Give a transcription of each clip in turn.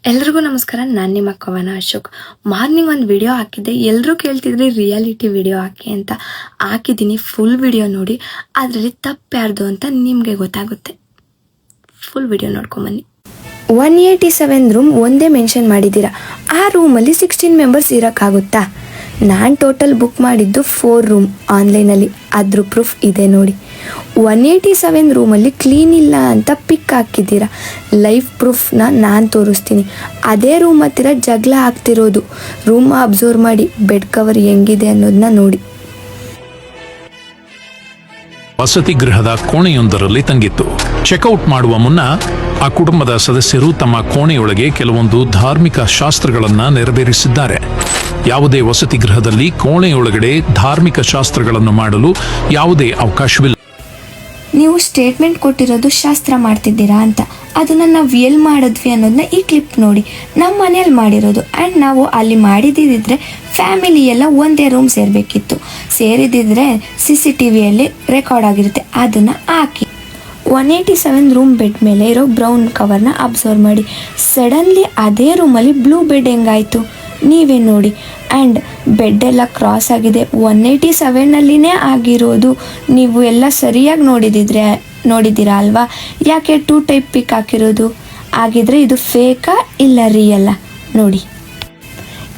ಎಲ್ರಿಗೂ ನಮಸ್ಕಾರ. ನಾನು ನಿಮ್ಮ ಕವನ ಅಶೋಕ್. ಮಾರ್ನಿಂಗ್ ಒಂದು ವಿಡಿಯೋ ಹಾಕಿದ್ದೆ, ಎಲ್ಲರೂ ಕೇಳ್ತಿದ್ರಿ ರಿಯಾಲಿಟಿ ವಿಡಿಯೋ ಹಾಕಿ ಅಂತ. ಹಾಕಿದ್ದೀನಿ, ಫುಲ್ ವಿಡಿಯೋ ನೋಡಿ. ಅದರಲ್ಲಿ ತಪ್ಪು ಯಾರ್ದು ಅಂತ ನಿಮಗೆ ಗೊತ್ತಾಗುತ್ತೆ. ಫುಲ್ ವಿಡಿಯೋ ನೋಡ್ಕೊಂಬನ್ನಿ. 187 ರೂಮ್ ಒಂದೇ ಮೆನ್ಷನ್ ಮಾಡಿದ್ದೀರಾ. ಆ ರೂಮಲ್ಲಿ 16 ಮೆಂಬರ್ಸ್ ಇರೋಕ್ಕಾಗುತ್ತಾ? ನಾನು ಟೋಟಲ್ ಬುಕ್ ಮಾಡಿದ್ದು 4 ರೂಮ್ ಆನ್ಲೈನಲ್ಲಿ. ಅದ್ರ ಪ್ರೂಫ್ ಇದೆ ನೋಡಿ. 187 ರೂಮಲ್ಲಿ ಕ್ಲೀನ್ ಇಲ್ಲ ಅಂತ ಪಿಕ್ ಹಾಕಿದ್ದೀರಾ. ಲೈವ್ ಪ್ರೂಫ್ನ ನಾನು ತೋರಿಸ್ತೀನಿ. ಅದೇ ರೂಮ್ ಹತ್ತಿರ ಜಗಳ ಆಗ್ತಿರೋದು. ರೂಮ್ ಅಬ್ಸರ್ವ್ ಮಾಡಿ, ಬೆಡ್ ಕವರ್ ಹೆಂಗಿದೆ ಅನ್ನೋದನ್ನ ನೋಡಿ. ವಸತಿ ಗೃಹದ ಕೋಣೆಯೊಂದರಲ್ಲಿ ತಂಗಿತ್ತು. ಚೆಕ್ಔಟ್ ಮಾಡುವ ಮುನ್ನ ಆ ಕುಟುಂಬದ ಸದಸ್ಯರು ತಮ್ಮ ಕೋಣೆಯೊಳಗೆ ಕೆಲವೊಂದು ಧಾರ್ಮಿಕ ಶಾಸ್ತ್ರಗಳನ್ನು ನೆರವೇರಿಸಿದ್ದಾರೆ. ಯಾವುದೇ ವಸತಿ ಗೃಹದಲ್ಲಿ ಕೋಣೆಯೊಳಗಡೆ ಧಾರ್ಮಿಕ ಶಾಸ್ತ್ರಗಳನ್ನು ಮಾಡಲು ಯಾವುದೇ ಅವಕಾಶವಿಲ್ಲ. ನೀವು ಸ್ಟೇಟ್ಮೆಂಟ್ ಕೊಟ್ಟಿರೋದು ಶಾಸ್ತ್ರ ಮಾಡ್ತಿದ್ದೀರಾ ಅಂತ. ಅದನ್ನು ನಾವು ಎಲ್ಲಿ ಮಾಡಿದ್ವಿ ಅನ್ನೋದನ್ನ ಈ ಕ್ಲಿಪ್ ನೋಡಿ. ನಮ್ಮ ಮನೇಲಿ ಮಾಡಿರೋದು. ಆ್ಯಂಡ್ ನಾವು ಅಲ್ಲಿ ಮಾಡಿದ್ದಿದ್ರೆ ಫ್ಯಾಮಿಲಿ ಎಲ್ಲ ಒಂದೇ ರೂಮ್ ಸೇರಬೇಕಿತ್ತು. ಸೇರಿದಿದ್ರೆ CCTVಯಲ್ಲಿ ರೆಕಾರ್ಡ್ ಆಗಿರುತ್ತೆ. ಅದನ್ನು ಹಾಕಿ. 187 ರೂಮ್ ಬೆಡ್ ಮೇಲೆ ಇರೋ ಬ್ರೌನ್ ಕವರ್ನ ಅಬ್ಸರ್ವ್ ಮಾಡಿ. ಸಡನ್ಲಿ ಅದೇ ರೂಮಲ್ಲಿ ಬ್ಲೂ ಬೆಡ್ ಹೆಂಗಾಯಿತು ನೀವೇ ನೋಡಿ. ಆ್ಯಂಡ್ ಬೆಡ್ ಎಲ್ಲ ಕ್ರಾಸ್ ಆಗಿದೆ. 187ನಲ್ಲಿನೇ ಆಗಿರೋದು. ನೀವು ಎಲ್ಲ ಸರಿಯಾಗಿ ನೋಡಿದ್ದೀರಾ ಅಲ್ವಾ? ಯಾಕೆ 2 ಟೈಪ್ ಪಿಕ್ ಹಾಕಿರೋದು? ಆಗಿದ್ರೆ ಇದು ಫೇಕಾ ಇಲ್ಲ ರಿಯಲ್ಲ ನೋಡಿ.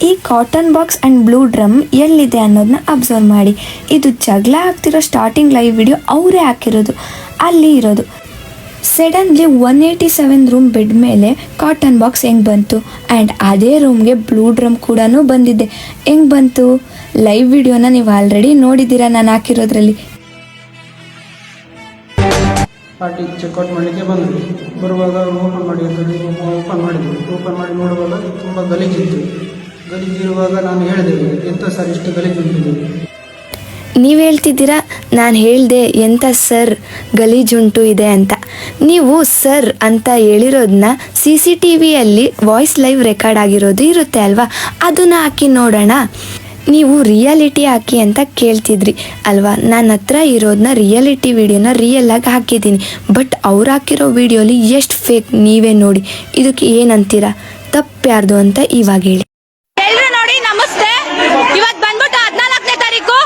ಈ cotton box and blue drum ಎಲ್ಲಿದೆ ಅನ್ನೋದನ್ನ ಅಬ್ಸರ್ವ್ ಮಾಡಿ. ಇದು ಜಗಳ ಆಗ್ತಿರೋ ಸ್ಟಾರ್ಟಿಂಗ್ ಲೈವ್ ವಿಡಿಯೋ ಅವರೇ ಹಾಕಿರೋದು, ಅಲ್ಲಿ ಇರೋದು. ಸಡನ್ಲಿ 187 ರೂಮ್ ಬೆಡ್ ಮೇಲೆ ಕಾಟನ್ ಬಾಕ್ಸ್ ಹೆಂಗೆ ಬಂತು? ಆ್ಯಂಡ್ ಅದೇ ರೂಮ್ಗೆ ಬ್ಲೂ ಡ್ರಮ್ ಕೂಡ ಬಂದಿದೆ. ಹೆಂಗೆ ಬಂತು? ಲೈವ್ ವಿಡಿಯೋನ ನೀವು ಆಲ್ರೆಡಿ ನೋಡಿದ್ದೀರಾ ನಾನು ಹಾಕಿರೋದ್ರಲ್ಲಿ. ಪಾರ್ಟಿ ಚೆಕ್ಔಟ್ ಮಾಡಲಿಕ್ಕೆ ಬಂದ್ವಿ. ಬರುವಾಗ ಓಪನ್ ಮಾಡಿ ಅಂತೇಳಿ ಓಪನ್ ಮಾಡಿದ್ವಿ. ಓಪನ್ ಮಾಡಿ ನೋಡುವಾಗ ತುಂಬ ಗಲೀಜಿತ್ತು. ಗಲೀಜಿರುವಾಗ ನಾನು ಹೇಳಿದೆ, ಎಂತ ಸರ್ ಇಷ್ಟು ಗಲೀಜುಂಟು? ನೀವು ಹೇಳ್ತಿದ್ದೀರಾ ನಾನು ಹೇಳಿದೆ ಎಂಥ ಸರ್ ಗಲೀಜುಂಟು ಇದೆ ಅಂತ. ನೀವು ಸರ್ ಅಂತ ಹೇಳಿರೋದನ್ನ CCTVಯಲ್ಲಿ ವಾಯ್ಸ್ ಲೈವ್ ರೆಕಾರ್ಡ್ ಆಗಿರೋದು ಇರುತ್ತೆ ಅಲ್ವಾ? ಅದನ್ನು ಹಾಕಿ ನೋಡೋಣ. ನೀವು ರಿಯಾಲಿಟಿ ಹಾಕಿ ಅಂತ ಕೇಳ್ತಿದ್ರಿ ಅಲ್ವಾ? ನನ್ನ ಹತ್ರ ಇರೋದನ್ನ ರಿಯಾಲಿಟಿ ವಿಡಿಯೋನ ರಿಯಲ್ಲಾಗಿ ಹಾಕಿದ್ದೀನಿ. ಬಟ್ ಅವ್ರು ಹಾಕಿರೋ ವಿಡಿಯೋಲಿ ಎಷ್ಟು ಫೇಕ್ ನೀವೇ ನೋಡಿ. ಇದಕ್ಕೆ ಏನಂತೀರಾ? ತಪ್ಪು ಯಾರ್ದು ಅಂತ ಇವಾಗ ಹೇಳಿ. ನೋಡಿ, ನಮಸ್ತೆ. ಇವತ್ತು ಬಂದ್ಬಿಟ್ಟು 14ನೇ ತಾರೀಕು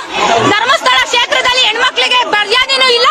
ಧರ್ಮಸ್ಥಳ ಕ್ಷೇತ್ರದಲ್ಲಿ ಹೆಣ್ಮಕ್ಳಿಗೆ ಮರ್ಯಾದೆನೂ ಇಲ್ಲ,